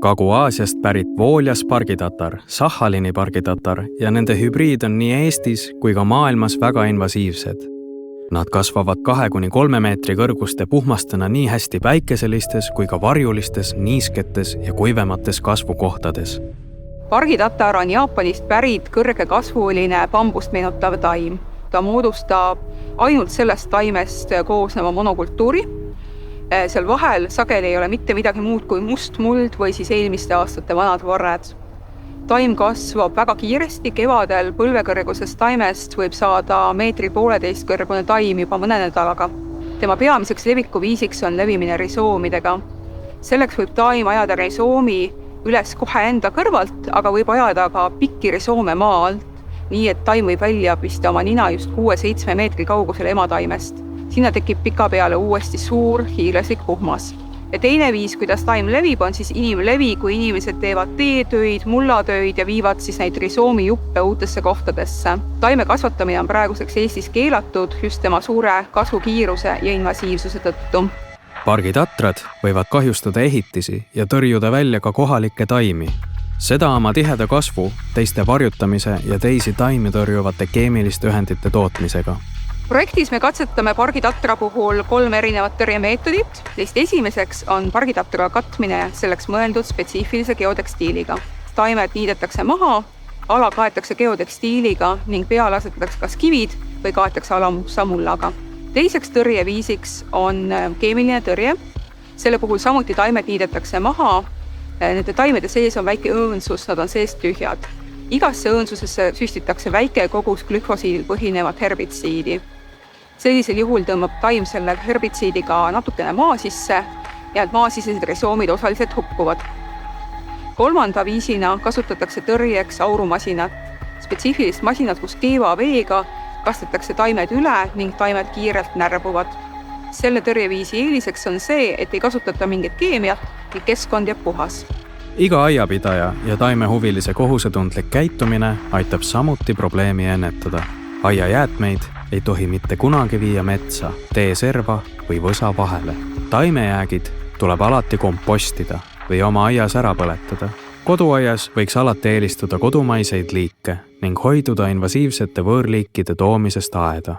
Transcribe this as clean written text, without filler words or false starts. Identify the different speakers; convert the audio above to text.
Speaker 1: Kagu-Aasiast pärit Voljas pargitatar, Sahhalini pargitatar ja nende hübriid on nii Eestis kui ka maailmas väga invasiivsed. Nad kasvavad 2–3 meetri kõrguste puhmastena nii hästi päikeselistes kui ka varjulistes, niisketes ja kuivemates kasvukohtades.
Speaker 2: Pargitatar on Jaapanist pärit kõrge kasvuline bambust meenutav taim. Ta moodustab ainult sellest taimest koosneva monokultuuri. Seal vahel sageli ei ole mitte midagi muud kui must muld või siis eelmiste aastate vanad varred. Taim kasvab väga kiiresti, kevadel põlvekõrgusest taimest võib saada 1,5 meetri kõrgune taim juba mõne nädalaga. Tema peamiseks levikuviisiks on levimine risoomidega. Selleks võib taim ajada risoomi üles kohe enda kõrvalt, aga võib ajada ka pikki risoome maa alt, nii et taim võib välja pista oma nina just 6–7 meetri kaugusel emataimest. Sinna tekib pika peale uuesti suur hiiglaslik puhmas. Ja teine viis, kuidas taim levib, on siis inimlevi, kui inimesed teevad teetöid, mullatöid ja viivad siis neid risoomi juppe uutesse kohtadesse. Taime kasvatamine on praeguseks Eestis keelatud just tema suure kasvukiiruse ja invasiivsuse tõttu.
Speaker 1: Pargitatrad võivad kahjustada ehitisi ja tõrjuda välja ka kohalikke taimi. Seda oma tiheda kasvu, teiste varjutamise ja teisi taimi tõrjuvate keemiliste ühendite tootmisega.
Speaker 2: Projektis me katsetame pargitatra puhul 3 erinevat tõrjemeetodit. Esimeseks on pargitatra katmine selleks mõeldud spetsiifilise geotekstiiliga. Taimed niidetakse maha, ala kaetakse geotekstiiliga ning peale asetatakse kas kivid või kaetakse ala musta mullaga. Teiseks tõrjeviisiks on keemiline tõrje. Selle puhul samuti taimed niidetakse maha. Nende taimede sees on väike õõnsus, nad on seest tühjad. Igasse õõnsusesse süstitakse väike kogus glükosiidil põhinevat herbitsiidi. Sellisel juhul tõmbab taim selle herbitsiidiga natukene maa sisse ja maasisesed risoomid osaliselt hukkuvad. 3. viisina kasutatakse tõrjeks aurumasinat. Spetsiifilist masinat, kus keeva veega kastetakse taimed üle ning taimed kiirelt närbuvad. Selle tõrjeviisi eeliseks on see, et ei kasutata mingit keemiat ning keskkond jääb puhas.
Speaker 1: Iga aiapidaja ja taimehuvilise kohusetundlik käitumine aitab samuti probleemi ennetada. Aiajäätmeid ei tohi mitte kunagi viia metsa, teeserva või võsa vahele. Taimejäägid tuleb alati kompostida või oma aias ära põletada. Koduaias võiks alati eelistada kodumaiseid liike ning hoiduda invasiivsete võõrliikide toomisest aeda.